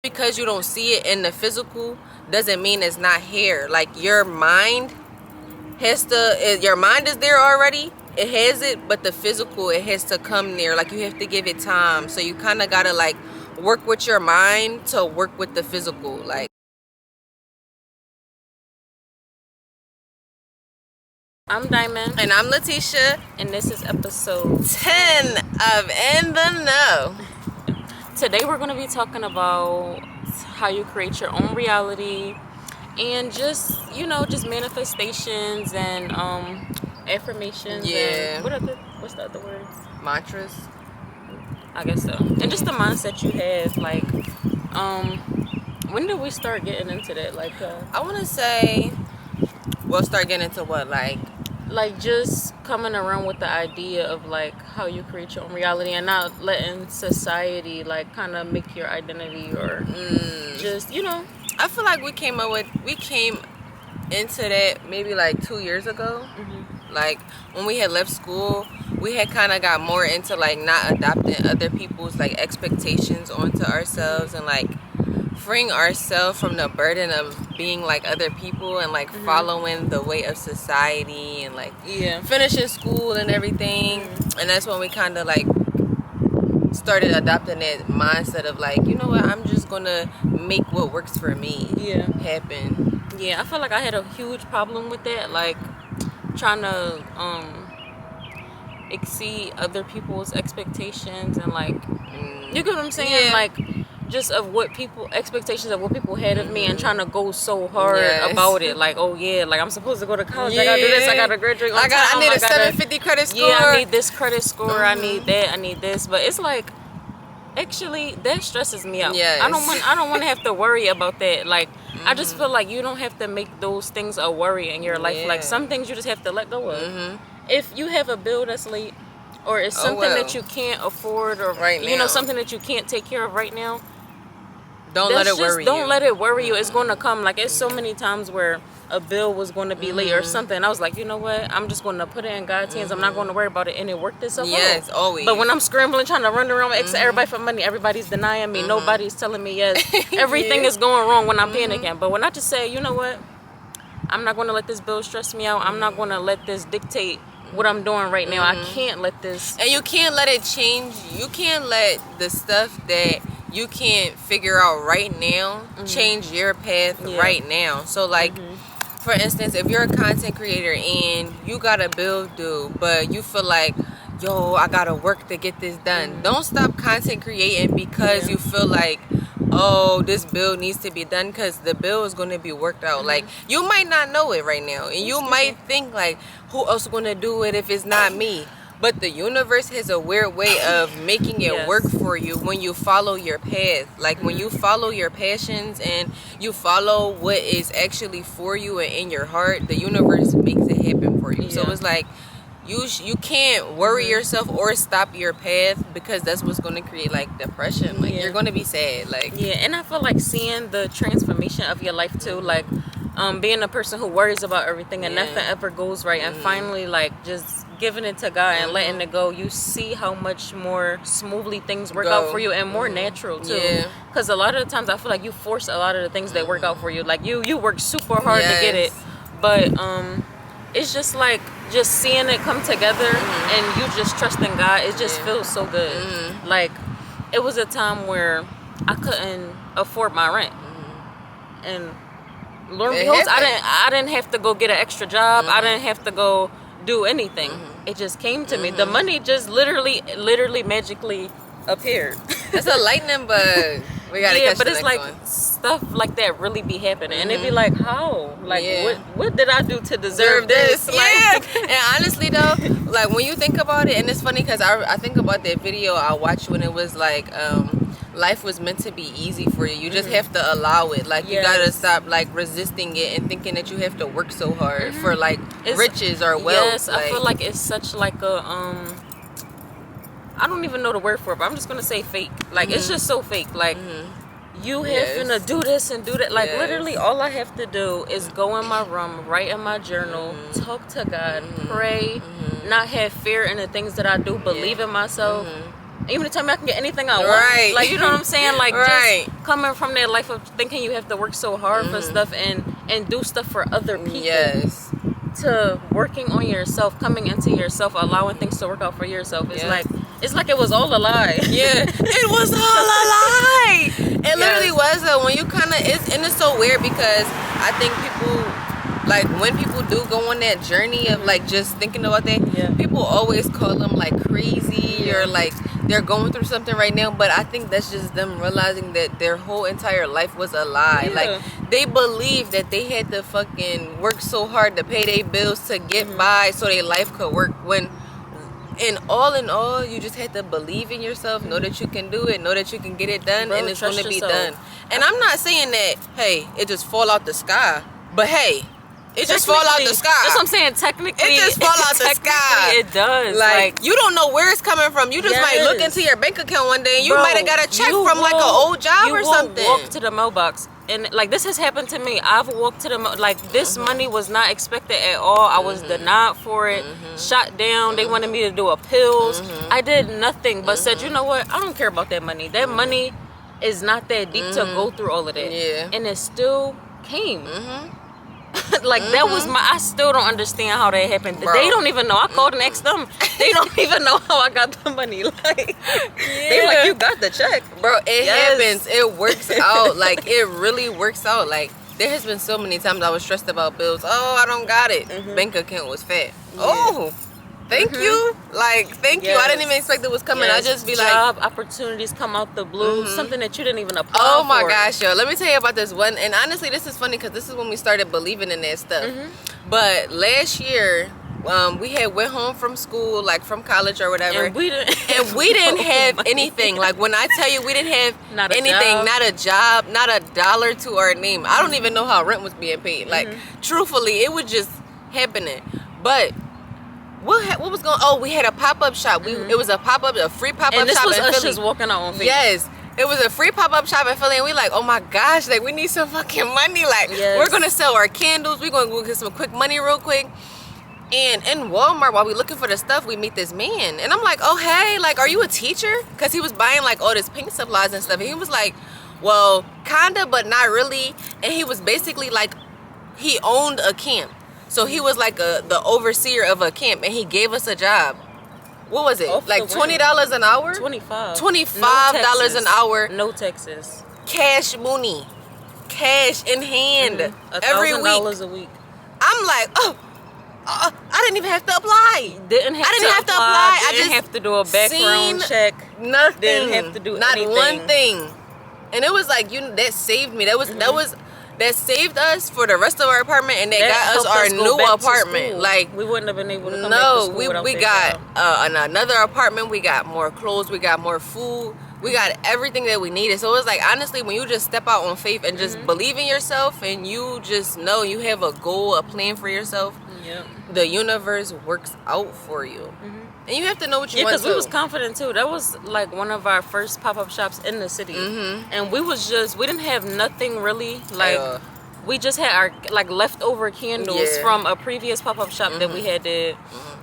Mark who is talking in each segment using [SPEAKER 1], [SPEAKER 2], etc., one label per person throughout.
[SPEAKER 1] Because you don't see it in the physical doesn't mean it's not here. Like your mind has to, your mind is there already, it has it, but the physical, it has to come there. Like you have to give it time. So you kind of gotta like work with your mind to work with the physical. Like,
[SPEAKER 2] I'm Diamond.
[SPEAKER 1] and I'm Letitia.
[SPEAKER 2] And this is episode
[SPEAKER 1] 10 of In the Know.
[SPEAKER 2] Today we're going to be talking about how you create your own reality and just, just manifestations and affirmations.
[SPEAKER 1] Yeah.
[SPEAKER 2] And what's the other word?
[SPEAKER 1] Mantras.
[SPEAKER 2] I guess so. And just the mindset you have. Like, when did we start getting into that? Like,
[SPEAKER 1] I want to say, we'll start getting into what?
[SPEAKER 2] Like just coming around with the idea of like how you create your own reality and not letting society like kind of make your identity or just
[SPEAKER 1] I feel like we came into that maybe like 2 years ago. Like when we had left school, we had kind of got more into like not adopting other people's like expectations onto ourselves and like freeing ourselves from the burden of being like other people and like following the way of society and like finishing school and everything. And that's when we kind of like started adopting that mindset of like, you know what, I'm just gonna make what works for me happen.
[SPEAKER 2] I feel like I had a huge problem with that, like trying to exceed other people's expectations and like you get what I'm saying, like just of what expectations of what people had of me and trying to go so hard about it. Like, oh yeah, like I'm supposed to go to college. I gotta do this. I gotta graduate on time.
[SPEAKER 1] I need a 750 credit score.
[SPEAKER 2] Yeah, I need this credit score. I need that. I need this. But it's like, actually, that stresses me out.
[SPEAKER 1] Yes.
[SPEAKER 2] I don't want to have to worry about that. Like, I just feel like you don't have to make those things a worry in your life. Like some things you just have to let go of. If you have a bill that's late, or it's something that you can't afford, or something that you can't take care of right now.
[SPEAKER 1] Don't let it worry you.
[SPEAKER 2] Don't let it worry you. It's going to come. Like, it's so many times where a bill was going to be late or something. I was like, you know what? I'm just going to put it in God's hands. I'm not going to worry about it. And it worked itself out.
[SPEAKER 1] Yes, always.
[SPEAKER 2] But when I'm scrambling, trying to run around, asking everybody for money, everybody's denying me. Nobody's telling me yes. Everything is going wrong when I'm panicking. But when I just say, you know what? I'm not going to let this bill stress me out. I'm not going to let this dictate what I'm doing right now. I can't let this.
[SPEAKER 1] And you can't let it change. You can't let the stuff that you can't figure out right now change your path right now. So like for instance, if you're a content creator and you got a bill due but you feel like, yo, I gotta work to get this done, don't stop content creating because you feel like, oh, this bill needs to be done, because the bill is going to be worked out. Like, you might not know it right now and you might think like, who else is going to do it if it's not me? But the universe has a weird way of making it work for you when you follow your path. Like when you follow your passions and you follow what is actually for you and in your heart, the universe makes it happen for you. So it's like you can't worry yourself or stop your path, because that's what's going to create like depression. Like you're going to be sad. Like
[SPEAKER 2] and I feel like seeing the transformation of your life too, like being a person who worries about everything and nothing ever goes right, and finally like just giving it to God and letting it go, you see how much more smoothly things work out for you and more natural too. Because a lot of the times I feel like you force a lot of the things that work out for you. Like you work super hard to get it, but it's just like just seeing it come together and you just trusting God. It just feels so good. Like it was a time where I couldn't afford my rent, and Lord behold, I didn't have to go get an extra job. I didn't have to go do anything. It just came to me. The money just literally magically appeared.
[SPEAKER 1] It's a lightning bug. We gotta catch
[SPEAKER 2] but
[SPEAKER 1] the
[SPEAKER 2] it's
[SPEAKER 1] next
[SPEAKER 2] like
[SPEAKER 1] one.
[SPEAKER 2] Stuff like that really be happening, and it be like, how? Like, what did I do to deserve this? Like,
[SPEAKER 1] and honestly though, like when you think about it, and it's funny because I think about that video I watched when it was like life was meant to be easy for you. You just have to allow it. Like you gotta stop like resisting it and thinking that you have to work so hard for like riches or wealth.
[SPEAKER 2] Yes, I feel like it's such like a I don't even know the word for it, but I'm just gonna say fake. Like it's just so fake. Like you having to do this and do that. Like literally all I have to do is go in my room, write in my journal, talk to God, pray, not have fear in the things that I do, believe in myself, And you mean to tell me I can get anything I want?
[SPEAKER 1] Right.
[SPEAKER 2] Like, you know what I'm saying? Like,
[SPEAKER 1] Right.
[SPEAKER 2] just coming from that life of thinking you have to work so hard for stuff and do stuff for other people.
[SPEAKER 1] Yes.
[SPEAKER 2] To working on yourself, coming into yourself, allowing things to work out for yourself. It's like it was all a lie.
[SPEAKER 1] Yeah, it was all a lie. It literally was though. When you kind of, it's so weird because I think people, like when people do go on that journey of like just thinking about that, people always call them like crazy or like they're going through something right now. But I think that's just them realizing that their whole entire life was a lie. Like they believe that they had to fucking work so hard to pay their bills to get by so their life could work, when in all, you just had to believe in yourself, know that you can do it, know that you can get it done, and it's going to be done. And I'm not saying that, hey, it just fall out the sky, but hey, it just fall out the sky.
[SPEAKER 2] That's what I'm saying. Technically,
[SPEAKER 1] it just fall out the sky.
[SPEAKER 2] It does.
[SPEAKER 1] Like you don't know where it's coming from. You just might look into your bank account one day and you might have got a check from like an old job or something.
[SPEAKER 2] You walk to the mailbox. And like this has happened to me. I've walked to the like this money was not expected at all. I was denied for it, shot down. They wanted me to do appeals. I did nothing but said, you know what? I don't care about that money. That money is not that deep to go through all of that.
[SPEAKER 1] Yeah.
[SPEAKER 2] And it still came. Like that was I still don't understand how that happened. Bro. They don't even know. I called and asked them. They don't even know how I got the money. Like they like, you got the check.
[SPEAKER 1] Bro, it happens. It works out. Like it really works out. Like there has been so many times I was stressed about bills. Oh, I don't got it. Bank account was fat. Oh, thank you. Like, thank you. I didn't even expect it was coming. I just be like,
[SPEAKER 2] job opportunities come out the blue. Something that you didn't even apply for.
[SPEAKER 1] Oh my gosh, yo. Let me tell you about this one. And honestly, this is funny because this is when we started believing in that stuff. But last year, we had went home from school, like from college or whatever.
[SPEAKER 2] And we
[SPEAKER 1] didn't have anything. Like when I tell you we didn't have anything, not a job, not a dollar to our name. I don't even know how rent was being paid. Like truthfully, it was just happening. But what was going? Oh, we had a pop-up shop. It was a free pop-up shop.
[SPEAKER 2] And this was
[SPEAKER 1] in
[SPEAKER 2] us
[SPEAKER 1] Philly.
[SPEAKER 2] just walking out on Facebook.
[SPEAKER 1] Yes, it was a free pop-up shop in Philly, and we like, oh my gosh, like we need some fucking money. Like we're gonna sell our candles. We're gonna go get some quick money real quick. And in Walmart, while we looking for the stuff, we meet this man, and I'm like, oh hey, like, are you a teacher? Because he was buying like all this paint supplies and stuff, and he was like, well, kinda, but not really. And he was basically like, he owned a camp. So he was like the overseer of a camp, and he gave us a job. What was it? Like $20 an hour? $25 an hour.
[SPEAKER 2] No taxes.
[SPEAKER 1] Cash money. Cash in hand. Every week.
[SPEAKER 2] $1,000 a week.
[SPEAKER 1] I'm like, I didn't even have to apply. I didn't have to apply.
[SPEAKER 2] I didn't have to do a background check.
[SPEAKER 1] Nothing.
[SPEAKER 2] Didn't have to do
[SPEAKER 1] not
[SPEAKER 2] anything.
[SPEAKER 1] One thing. And it was like, that saved me. That saved us for the rest of our apartment, and that got us our new apartment. Like
[SPEAKER 2] we wouldn't have been able to come back to school.
[SPEAKER 1] we got another apartment. We got more clothes. We got more food. We got everything that we needed. So it was like, honestly, when you just step out on faith and just believe in yourself, and you just know you have a goal, a plan for yourself, the universe works out for you. And you have to know what you want to.
[SPEAKER 2] Because we was confident too. That was like one of our first pop-up shops in the city. And we didn't have nothing really. Like we just had our like leftover candles from a previous pop-up shop that we had did.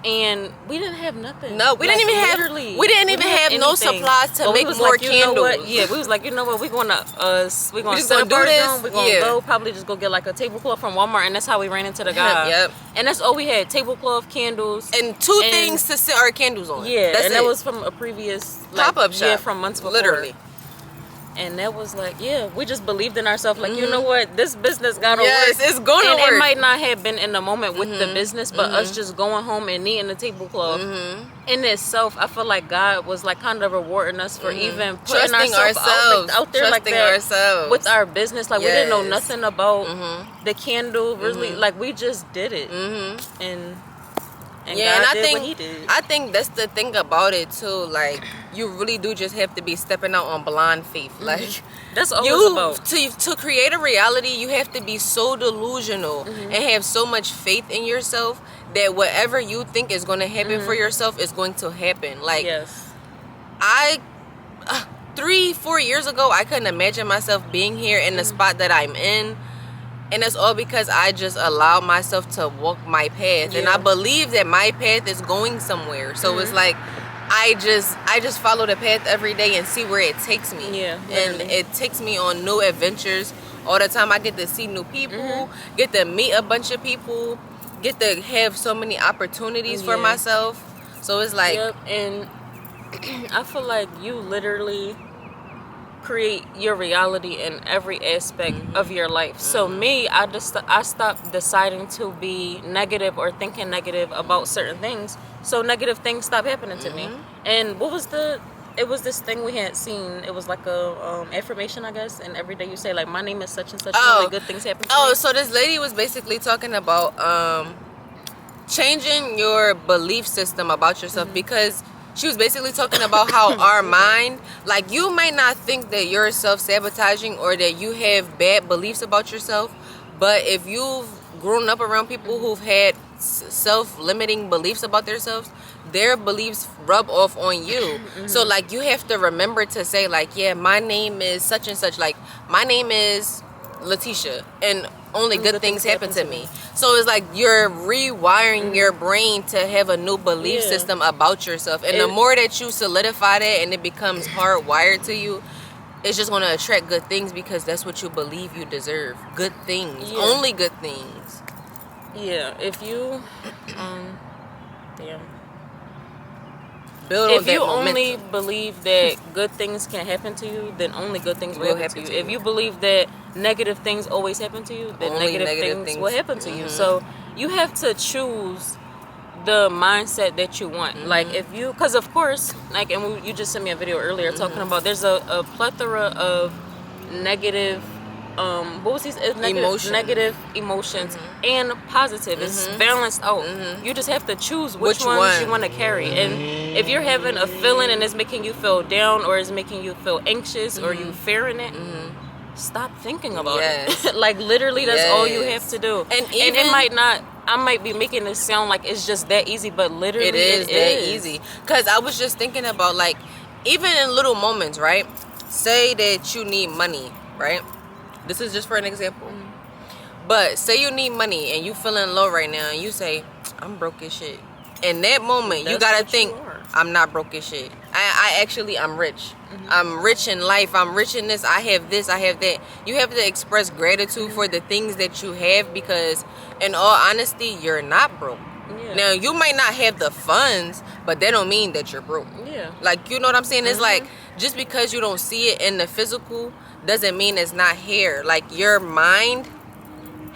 [SPEAKER 2] And we didn't have nothing.
[SPEAKER 1] No, we didn't even have no supplies to make more candles.
[SPEAKER 2] Yeah, we was like, you know what, we're gonna set up our room. We're gonna go probably just go get like a tablecloth from Walmart, and that's how we ran into the guy. And that's all we had: tablecloth, candles,
[SPEAKER 1] and two things to set our candles on.
[SPEAKER 2] Yeah, that's that was from a previous
[SPEAKER 1] pop-up shop.
[SPEAKER 2] Yeah, from months before. Literally. And that was like, we just believed in ourselves. Like, you know what? This business gotta work.
[SPEAKER 1] Yes, it's gonna work.
[SPEAKER 2] And it might not have been in the moment with the business, but us just going home and needing a tablecloth. In itself, I feel like God was like kind of rewarding us for even putting ourselves out there like that with our business. Like we didn't know nothing about the candle. Really, like we just did it. And God did what he did.
[SPEAKER 1] I think that's the thing about it too. Like you really do just have to be stepping out on blind faith. Like
[SPEAKER 2] that's all it's about.
[SPEAKER 1] To create a reality, you have to be so delusional and have so much faith in yourself that whatever you think is going to happen for yourself is going to happen. Like I 3-4 years ago, I couldn't imagine myself being here in the spot that I'm in. And it's all because I just allow myself to walk my path. And I believe that my path is going somewhere. So it's like, I just follow the path every day and see where it takes me.
[SPEAKER 2] Yeah,
[SPEAKER 1] and
[SPEAKER 2] literally.
[SPEAKER 1] it takes me on new adventures all the time. I get to see new people, get to meet a bunch of people, get to have so many opportunities for myself. So it's like,
[SPEAKER 2] yep. And I feel like you literally create your reality in every aspect of your life. So me, I stopped deciding to be negative or thinking negative about certain things, so negative things stopped happening to me. And it was this thing we had seen. It was like a affirmation, I guess, and every day you say like, my name is such and such, and only good things happen to me.
[SPEAKER 1] So this lady was basically talking about changing your belief system about yourself, because she was basically talking about how our mind, like, you might not think that you're self-sabotaging or that you have bad beliefs about yourself, but if you've grown up around people who've had self-limiting beliefs about themselves, their beliefs rub off on you. So like, you have to remember to say like, yeah, my name is such and such, like my name is Letitia and only good things happen to me. So it's like you're rewiring your brain to have a new belief system about yourself, and the more that you solidify that and it becomes hardwired to you, it's just going to attract good things, because that's what you believe you deserve. Good things, only good things.
[SPEAKER 2] Yeah, if you
[SPEAKER 1] Build on
[SPEAKER 2] if
[SPEAKER 1] that
[SPEAKER 2] you
[SPEAKER 1] momentum.
[SPEAKER 2] only believe that good things can happen to you, then only good things will happen to you. If you believe that negative things always happen to you, then
[SPEAKER 1] Only
[SPEAKER 2] negative things will happen to you. So you have to choose the mindset that you want. Like, if you, because of course, like, and you just sent me a video earlier talking about there's a plethora of negative what was these negative emotions and positive. It's balanced out. You just have to choose which ones you want to carry. And if you're having a feeling and it's making you feel down, or it's making you feel anxious, or you fearing it, stop thinking about it. Like, literally, that's all you have to do. And it might not, I might be making this sound like it's just that easy, but literally
[SPEAKER 1] it is that easy. Because I was just thinking about, like, even in little moments, right? Say that you need money, right? This is just for an example. But say you need money and you feeling low right now, and you say, I'm broke as shit. In that moment, you gotta think, I'm not broke as shit. I'm rich. I'm rich in life. I'm rich in this. I have that. You have to express gratitude for the things that you have, because in all honesty, you're not broke. Now, you might not have the funds, but that don't mean that you're broke. Like, you know what I'm saying? It's like, just because you don't see it in the physical doesn't mean it's not here. Like, your mind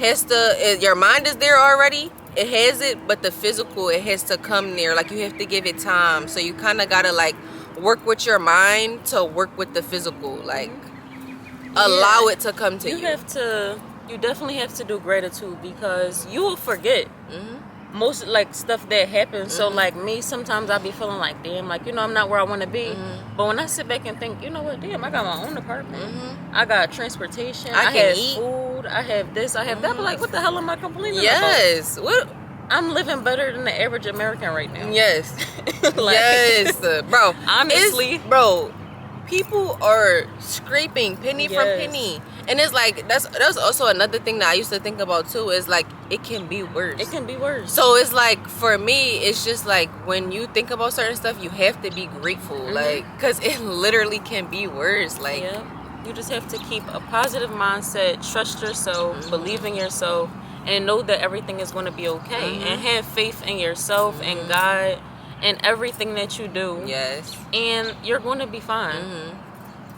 [SPEAKER 1] is there already. It has it, but the physical, it has to come near. Like, you have to give it time. So you kind of gotta, like, work with your mind to work with the physical. Like, allow it to come to you.
[SPEAKER 2] You definitely have to do gratitude, because you will forget most, like, stuff that happens. So like me, sometimes I be feeling like, damn, like, you know, I'm not where I want to be. But when I sit back and think, you know what, damn, I got my own apartment, I got transportation, I have eat food, I have this, I have that. But like, what the hell am I complaining about? What? I'm living better than the average American right now.
[SPEAKER 1] Like, bro, honestly, bro, people are scraping penny from penny. And it's like, that's also another thing that I used to think about too, is like, it can be worse.
[SPEAKER 2] It can be worse.
[SPEAKER 1] So it's like, for me, it's just like, when you think about certain stuff, you have to be grateful. Like, because it literally can be worse. Like,
[SPEAKER 2] you just have to keep a positive mindset, trust yourself, believe in yourself, and know that everything is going to be okay. And have faith in yourself and God and everything that you do. And you're going to be fine.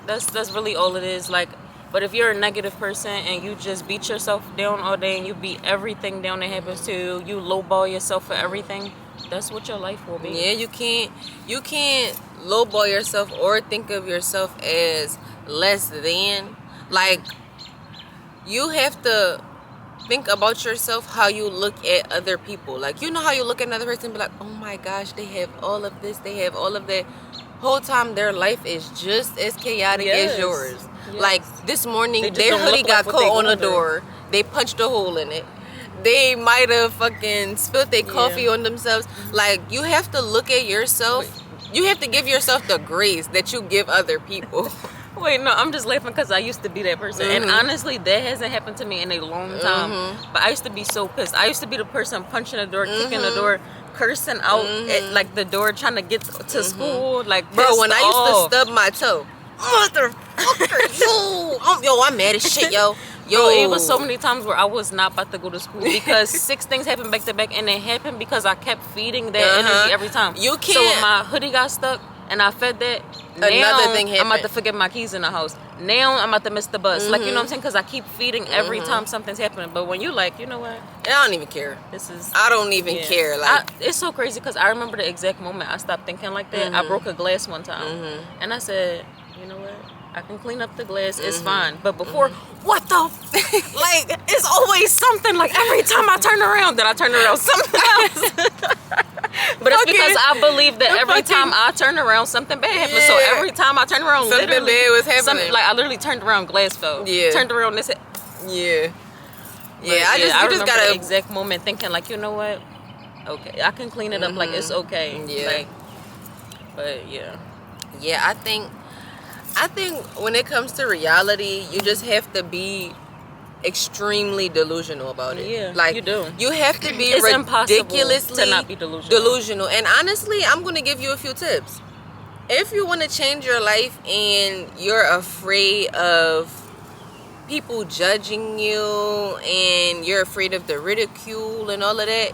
[SPEAKER 2] That's really all it is. Like, but if you're a negative person and you just beat yourself down all day, and you beat everything down that happens to you, you lowball yourself for everything, that's what your life will be. You can't lowball yourself or think of yourself as less than. Like, you have to think about yourself how you look at other people. Like, you know how you look at another person and be like, oh my gosh, they have all of this, they have all of that. Whole time their life is just as chaotic as yours. Like, this morning, their hoodie got caught on the door. They punched a hole in it. They might have fucking spilled their coffee on themselves. Like, you have to look at yourself. You have to give yourself the grace that you give other people. Wait, no, I'm just laughing because I used to be that person. And honestly, that hasn't happened to me in a long time. But I used to be so pissed. I used to be the person punching the door, kicking the door, cursing out at like the door trying to get to school. Like,
[SPEAKER 1] bro, when I used
[SPEAKER 2] off.
[SPEAKER 1] to stub my toe, motherfucker, yo, I'm mad as shit, yo.
[SPEAKER 2] Yo, it was so many times where I was not about to go to school because 6 things happened back to back, and it happened because I kept feeding that energy every time.
[SPEAKER 1] You can't.
[SPEAKER 2] So when my hoodie got stuck and I fed that,
[SPEAKER 1] another thing happened.
[SPEAKER 2] I'm about to forget my keys in the house. Now I'm about to miss the bus. Like, you know what I'm saying? Because I keep feeding every time something's happening. But when you like, you know what?
[SPEAKER 1] I don't even care. I don't even care. Like,
[SPEAKER 2] it's so crazy because I remember the exact moment I stopped thinking like that. I broke a glass one time, and I said, you know what? I can clean up the glass. It's fine. But before, what the? Like, it's always something. Like, every time I turn around, then I turn around something else. But it's because I believe that every time I turn around, something bad happens. So every time I turn around,
[SPEAKER 1] something
[SPEAKER 2] literally,
[SPEAKER 1] bad was happening.
[SPEAKER 2] Like, I literally turned around, glass fell.
[SPEAKER 1] Yeah.
[SPEAKER 2] Turned around, this.
[SPEAKER 1] Yeah. Yeah.
[SPEAKER 2] I
[SPEAKER 1] just
[SPEAKER 2] remember
[SPEAKER 1] gotta
[SPEAKER 2] the exact moment thinking, like, you know what? Okay, I can clean it up. Like, it's okay.
[SPEAKER 1] Yeah.
[SPEAKER 2] Like, but yeah.
[SPEAKER 1] Yeah, I think when it comes to reality, you just have to be extremely delusional about it.
[SPEAKER 2] Yeah,
[SPEAKER 1] like
[SPEAKER 2] you do.
[SPEAKER 1] You have to be
[SPEAKER 2] it's
[SPEAKER 1] ridiculously
[SPEAKER 2] to not be
[SPEAKER 1] delusional. And honestly, I'm going to give you a few tips. If you want to change your life and you're afraid of people judging you and you're afraid of the ridicule and all of that,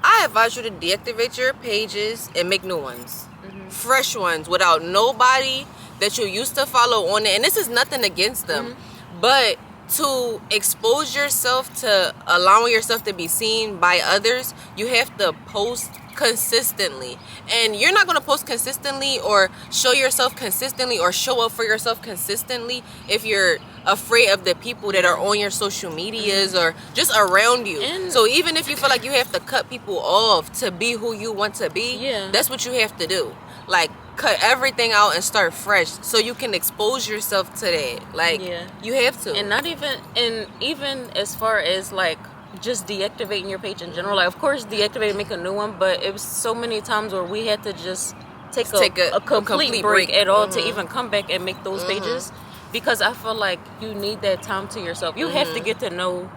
[SPEAKER 1] I advise you to deactivate your pages and make new ones. Fresh ones without nobody that you used to follow on it. And this is nothing against them, but to expose yourself to allowing yourself to be seen by others, you have to post consistently. And you're not going to post consistently or show yourself consistently or show up for yourself consistently if you're afraid of the people that are on your social medias or just around you. So even if you feel like you have to cut people off to be who you want to be, that's what you have to do. Like, cut everything out and start fresh so you can expose yourself to that. Like, you have to.
[SPEAKER 2] And not even, and even as far as like just deactivating your page in general, like, of course deactivate and make a new one, but it was so many times where we had to just take a complete break at all to even come back and make those pages, because I feel like you need that time to yourself. You have to get to know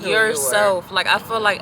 [SPEAKER 2] yourself. Like, I feel like